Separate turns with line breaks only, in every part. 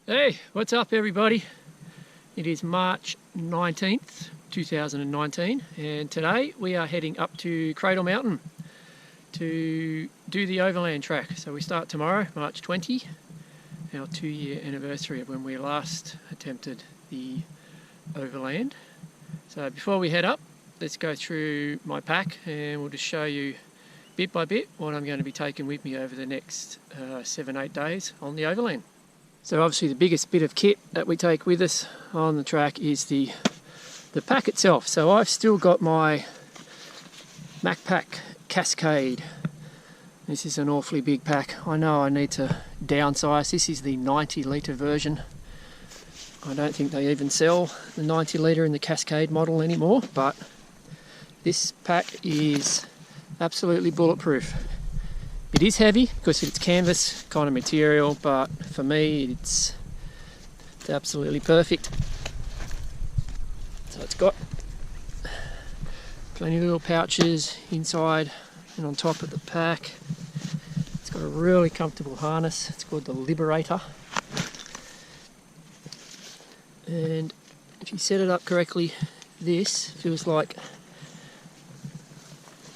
Hey, what's up everybody? It is March 19th, 2019 and today we are heading up to Cradle Mountain to do the Overland Track. So we start tomorrow, March 20, our 2-year anniversary of when we last attempted the Overland. So before we head up, let's go through my pack and we'll just show you bit by bit what I'm going to be taking with me over the next 7-8 days on the Overland. So obviously the biggest bit of kit that we take with us on the track is the pack itself. So I've still got my MacPack Cascade. This is an awfully big pack. I know I need to downsize. This is the 90 litre version. I don't think they even sell the 90 litre in the Cascade model anymore, but this pack is absolutely bulletproof. It is heavy because it's canvas kind of material, but for me it's absolutely perfect. So it's got plenty of little pouches inside and on top of the pack. It's got a really comfortable harness. It's called the Liberator. And if you set it up correctly, this feels like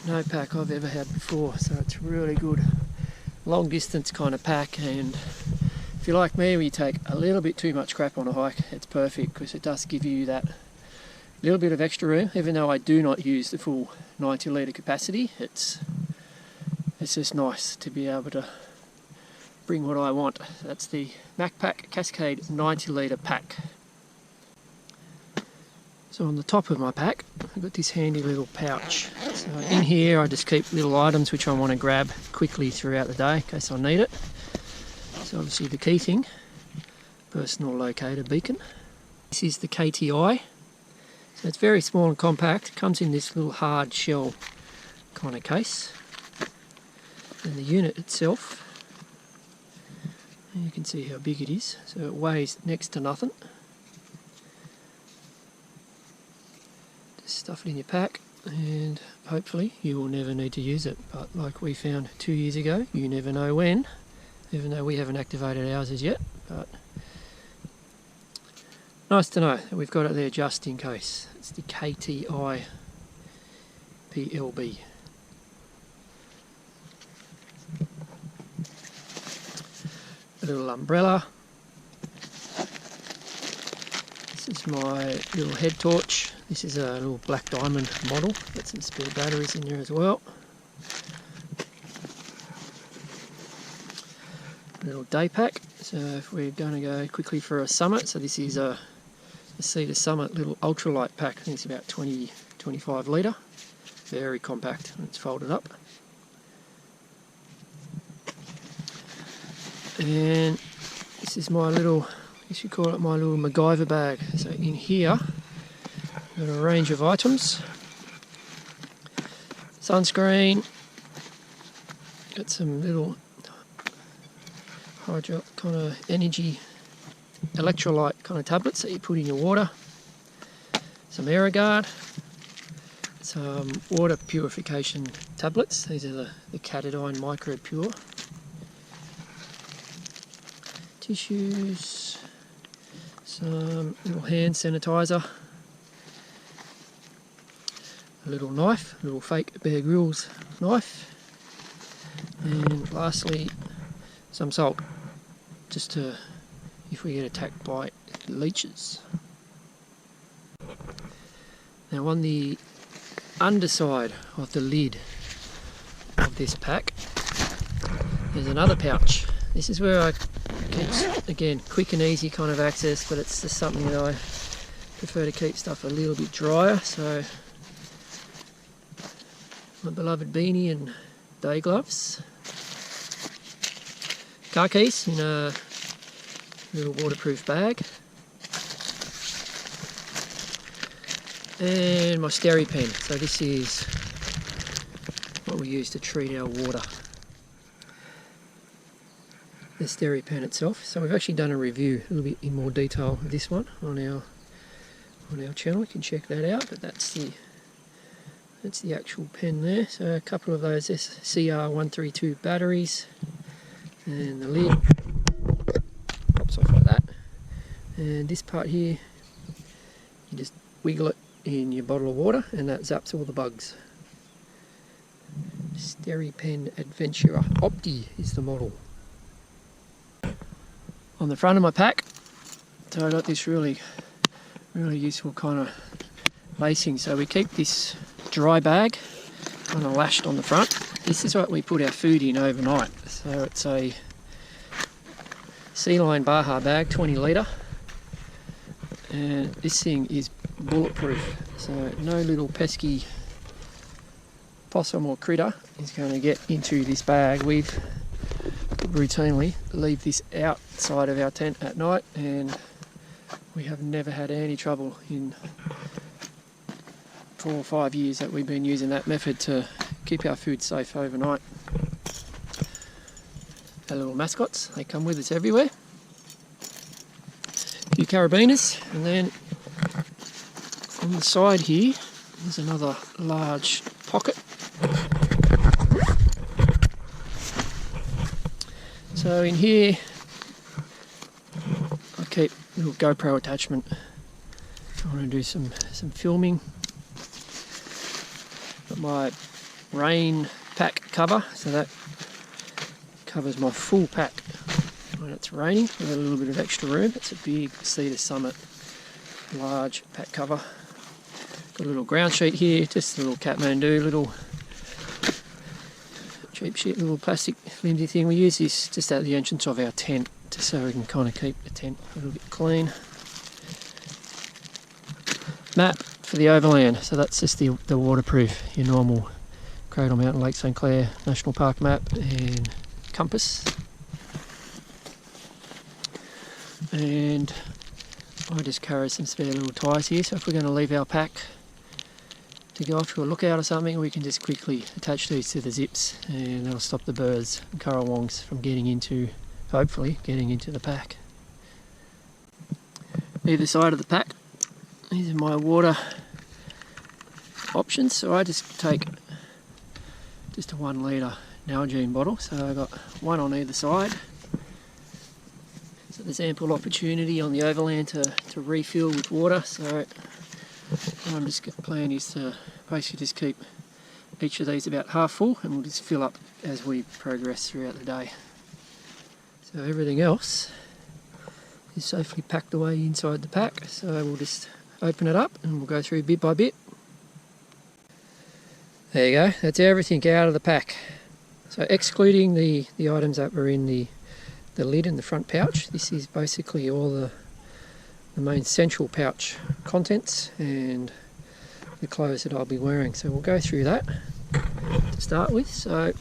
no pack I've ever had before, so it's really good long distance kind of pack. And if you're like me, where you take a little bit too much crap on a hike, it's perfect because it does give you that little bit of extra room. Even though I do not use the full 90 litre capacity, it's just nice to be able to bring what I want. That's the MacPack Cascade 90 litre pack. So on the top of my pack, I've got this handy little pouch. So in here I just keep little items which I want to grab quickly throughout the day in case I need it. So obviously the key thing, personal locator beacon. This is the KTI. So it's very small and compact. It comes in this little hard shell kind of case. And the unit itself, you can see how big it is. So it weighs next to nothing. Stuff it in your pack and hopefully you will never need to use it, but like we found 2 years ago, you never know when, even though we haven't activated ours as yet. But nice to know that we've got it there just in case. It's the KTI PLB. A little umbrella. This is my little head torch. This is a little black diamond model. Got some spare batteries in there as well. A little day pack. So if we're going to go quickly for a summit, so this is a Cedar Summit little ultralight pack. I think it's about 20-25 litre. Very compact when it's folded up. And this is my little, I guess you call it my little MacGyver bag. So in here, got a range of items. Sunscreen. Got some little hydro kind of energy electrolyte kind of tablets that you put in your water. Some Aerogard. Some water purification tablets. These are the Catadine Micro Pure. Tissues. Some little hand sanitizer. A little knife, a little fake Bear Grylls knife, and lastly some salt, just to if we get attacked by leeches. Now on the underside of the lid of this pack there's another pouch. This is where I keep, again, quick and easy kind of access, but it's just something that I prefer to keep stuff a little bit drier. So my beloved beanie and day gloves, car keys in a little waterproof bag, and my Steripen. So this is what we use to treat our water, the Steripen itself. So we've actually done a review a little bit in more detail of this one on our channel. You can check that out, but that's the actual pen there. So a couple of those CR132 batteries, and the lid pops off like that. and this part here, you just wiggle it in your bottle of water and that zaps all the bugs. Steripen Adventurer Opti is the model. On the front of my pack, so I got this really useful kind of lacing. So we keep this dry bag kind of lashed on the front. This is what we put our food in overnight. So it's a Sea Lion Baja bag, 20 litre, and this thing is bulletproof. So no little pesky possum or critter is going to get into this bag. We've routinely leave this outside of our tent at night, and we have never had any trouble in 4 or 5 years that we've been using that method to keep our food safe overnight. Our little mascots, they come with us everywhere. A few carabiners, and then on the side here there's another large pocket. So in here I keep a little GoPro attachment. I want to do some filming. Got my rain pack cover, so that covers my full pack when it's raining with a little bit of extra room. It's a big Cedar Summit large pack cover. Got a little ground sheet here, just a little Kathmandu, little cheap shit, little plastic flimsy thing. We use this just at the entrance of our tent, just so we can kind of keep the tent a little bit clean. Map for the Overland, so that's just the waterproof, your normal Cradle Mountain Lake St Clair National Park map, and compass. And I just carry some spare little ties here, so if we're going to leave our pack to go off to a lookout or something, we can just quickly attach these to the zips, and that'll stop the birds and currawongs from getting into, hopefully, getting into the pack. Either side of the pack, these are my water options. So I just take just a 1 litre Nalgene bottle, so I've got one on either side. So there's ample opportunity on the Overland to refill with water. So I'm just plan is to basically just keep each of these about half full, and we'll just fill up as we progress throughout the day. So everything else is safely packed away inside the pack, so we'll just open it up and we'll go through bit by bit. There you go, that's everything out of the pack. So excluding the items that were in the lid and the front pouch, this is basically all the main central pouch contents and the clothes that I'll be wearing. So we'll go through that to start with. So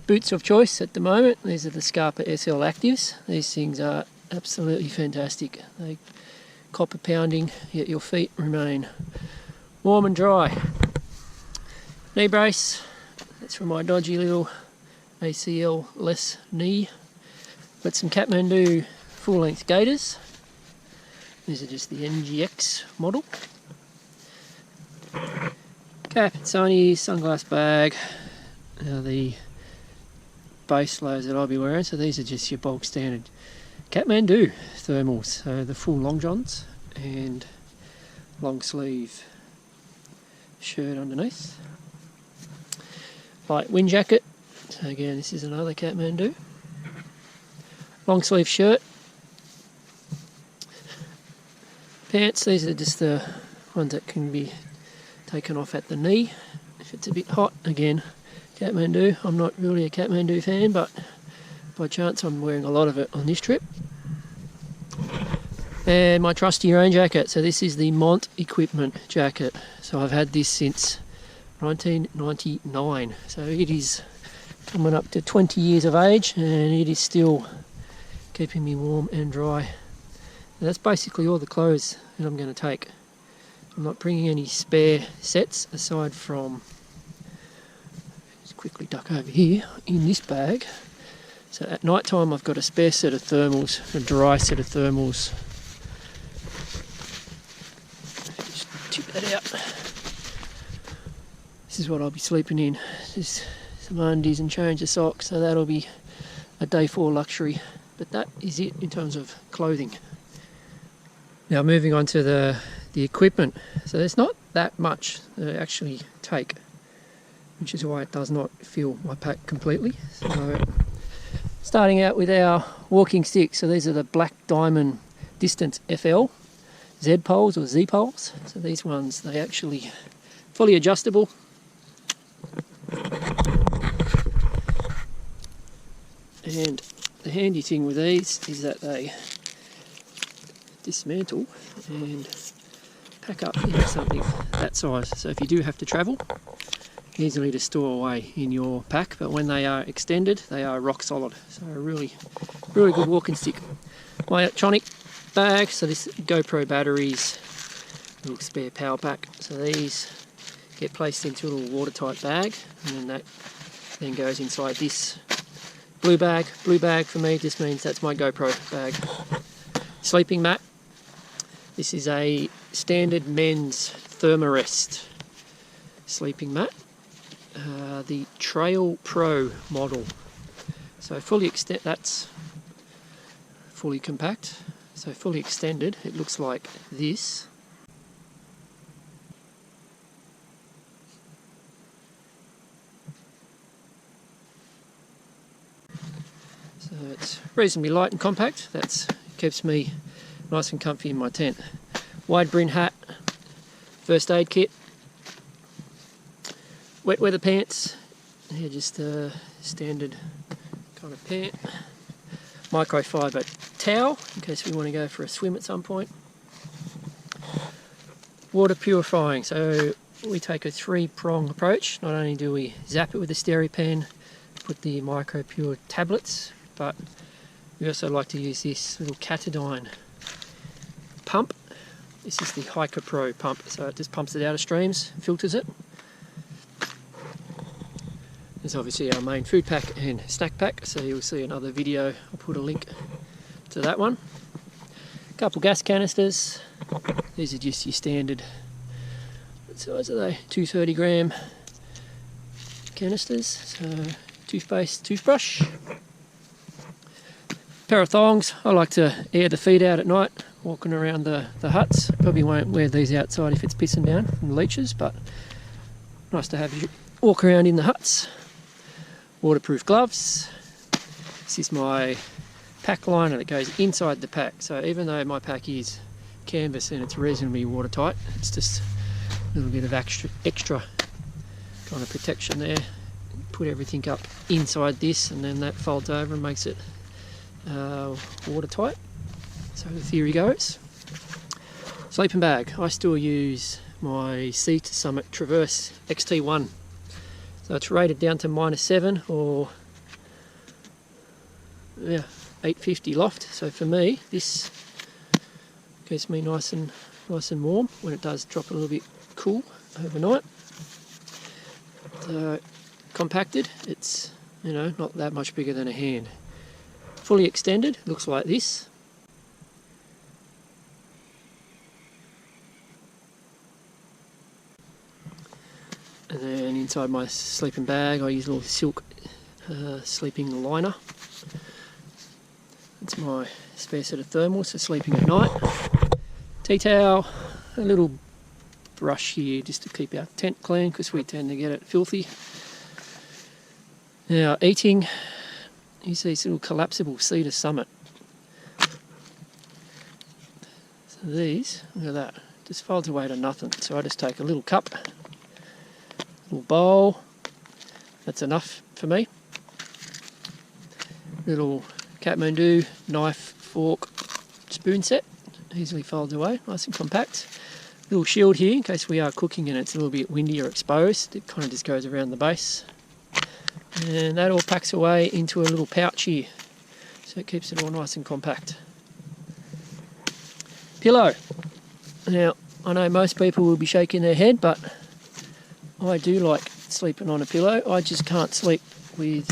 boots of choice at the moment, these are the Scarpa SL Actives. These things are absolutely fantastic. They copper pounding, yet your feet remain warm and dry. Knee brace, that's for my dodgy little ACL-less knee. Got some Kathmandu full-length gaiters. These are just the NGX model. Cap, sunny, sunglass bag. Now the base layers that I'll be wearing, so these are just your bulk standard Kathmandu thermals, so the full long johns and long sleeve shirt underneath. Light wind jacket, so again this is another Kathmandu. Long sleeve shirt. Pants, these are just the ones that can be taken off at the knee if it's a bit hot. Again, Kathmandu. I'm not really a Kathmandu fan, but by chance I'm wearing a lot of it on this trip. And my trusty rain jacket, so this is the Mont equipment jacket. So I've had this since 1999, so it is coming up to 20 years of age, and it is still keeping me warm and dry. And that's basically all the clothes that I'm going to take. I'm not bringing any spare sets aside from, just quickly duck over here, in this bag. So at night time I've got a spare set of thermals, a dry set of thermals. Just tip that out. This is what I'll be sleeping in. Just some undies and change of socks, so that'll be a day 4 luxury. But that is it in terms of clothing. Now moving on to the equipment. So there's not that much that I actually take, which is why it does not fill my pack completely. So starting out with our walking sticks. So these are the Black Diamond Distance FL Z poles or Z poles. So these ones, they actually fully adjustable. And the handy thing with these is that they dismantle and pack up into something that size. So if you do have to travel, easily to store away in your pack, but when they are extended, they are rock solid. So a really good walking stick. Myotonic Bag, so this GoPro batteries, little spare power pack. So these get placed into a little watertight bag, and then that then goes inside this blue bag. Blue bag for me just means that's my GoPro bag. Sleeping mat. This is a standard men's Thermarest sleeping mat. The Trail Pro model. So that's fully compact. So fully extended, it looks like this. So it's reasonably light and compact. That keeps me nice and comfy in my tent. Wide brim hat, first aid kit, wet weather pants, yeah, just a standard kind of pant, microfiber towel in case we want to go for a swim at some point, water purifying. So we take a 3-prong approach. Not only do we zap it with the Steripen, put the micro pure tablets, but we also like to use this little Catadine pump. This is the Hiker Pro pump, so it just pumps it out of streams, filters it. There's obviously our main food pack and snack pack, so you'll see another video. I'll put a link to that one. A couple gas canisters. These are just your standard, what size are they? 230 gram canisters. So toothpaste, toothbrush. Pair of thongs. I like to air the feet out at night, walking around the huts. Probably won't wear these outside if it's pissing down from the leeches, but nice to have you walk around in the huts. Waterproof gloves. This is my pack liner that goes inside the pack. So even though my pack is canvas and it's reasonably watertight, it's just a little bit of extra kind of protection there. Put everything up inside this, and then that folds over and makes it watertight. So the theory goes. Sleeping bag. I still use my Sea to Summit Traverse XT1. So it's rated down to -7 or 850 loft. So for me, this keeps me nice and warm when it does drop a little bit cool overnight. So compacted, it's not that much bigger than a hand. Fully extended, looks like this. And then inside my sleeping bag, I use a little silk sleeping liner. It's my spare set of thermals for sleeping at night. Tea towel, a little brush here just to keep our tent clean because we tend to get it filthy. Now eating, use these little collapsible Sea to Summit. So these, look at that, just folds away to nothing. So I just take a little cup, little bowl, that's enough for me. Little Kathmandu knife, fork, spoon set, easily folds away, nice and compact. Little shield here in case we are cooking and it's a little bit windy or exposed. It kind of just goes around the base. And that all packs away into a little pouch here, so it keeps it all nice and compact. Pillow. Now, I know most people will be shaking their head, but I do like sleeping on a pillow. I just can't sleep with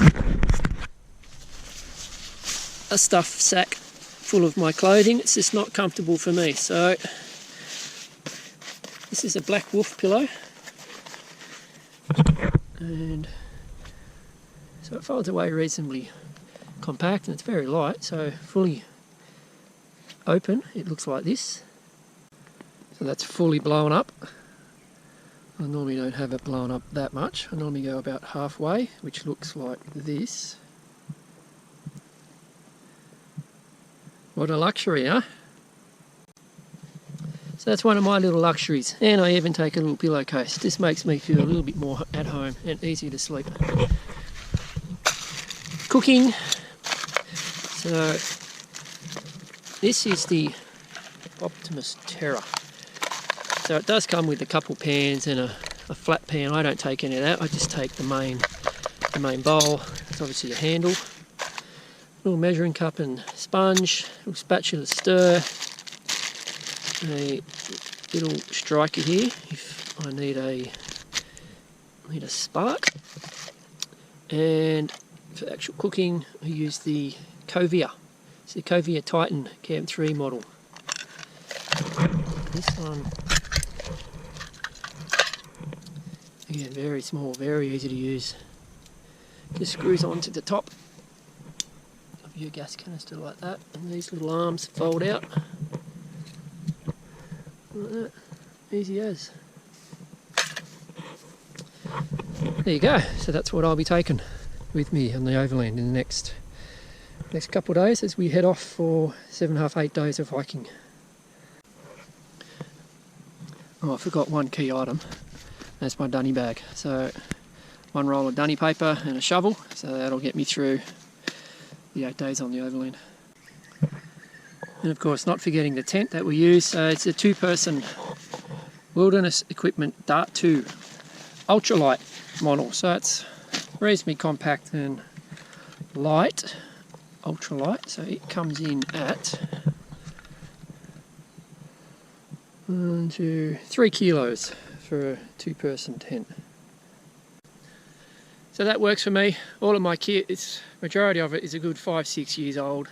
a stuffed sack full of my clothing. It's just not comfortable for me. So this is a Black Wolf pillow, and so it folds away reasonably compact and it's very light, so fully open it looks like this. So that's fully blown up. I normally don't have it blown up that much. I normally go about halfway, which looks like this. What a luxury, huh? So that's one of my little luxuries. And I even take a little pillowcase. This makes me feel a little bit more at home and easier to sleep. Cooking. So this is the Optimus Terra. So it does come with a couple pans and a flat pan. I don't take any of that. I just take the main bowl. It's obviously a handle. Little measuring cup and sponge. Little spatula stir. A little striker here if I need a spark. And for actual cooking, I use the Covia. It's the Covia Titan Cam 3 model. This one, again, very small, very easy to use. Just screws onto the top of your gas canister like that, and these little arms fold out. Like that. Easy as. There you go. So that's what I'll be taking with me on the Overland in the next couple of days as we head off for 7.5, 8 days of hiking. Oh, I forgot one key item. That's my dunny bag. So one roll of dunny paper and a shovel. So that'll get me through the 8 days on the Overland. And of course, not forgetting the tent that we use. So it's a 2-person Wilderness Equipment Dart 2 ultralight model. So it's reasonably compact and light, ultralight. So it comes in at 1, 2, 3 kilos for a 2-person tent. So that works for me. All of my kit, majority of it is a good 5-6 years old.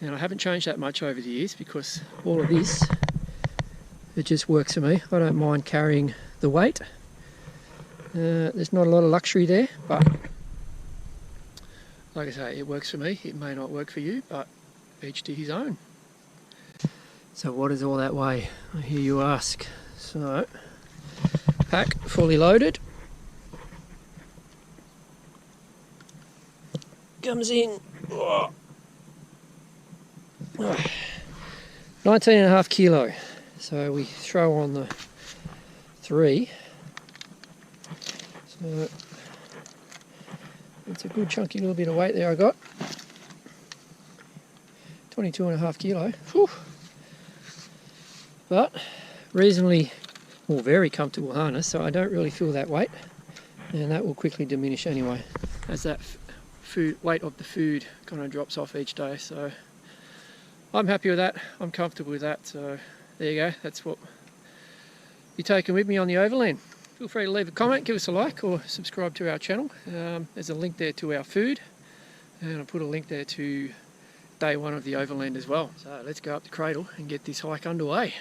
And I haven't changed that much over the years because all of this, it just works for me. I don't mind carrying the weight. There's not a lot of luxury there, but like I say, it works for me. It may not work for you, but each to his own. So what does all that weigh? I hear you ask. So, pack fully loaded. Comes in 19.5 kilo. So we throw on the 3. So it's a good chunky little bit of weight there I got. 22.5 kilo. Whew. But reasonably, or very comfortable harness, so I don't really feel that weight, and that will quickly diminish anyway as that weight of the food kind of drops off each day. So I'm happy with that. I'm comfortable with that. So there you go. That's what you're taking with me on the Overland. Feel free to leave a comment, give us a like, or subscribe to our channel. There's a link there to our food, and I'll put a link there to day 1 of the Overland as well. So let's go up the cradle and get this hike underway.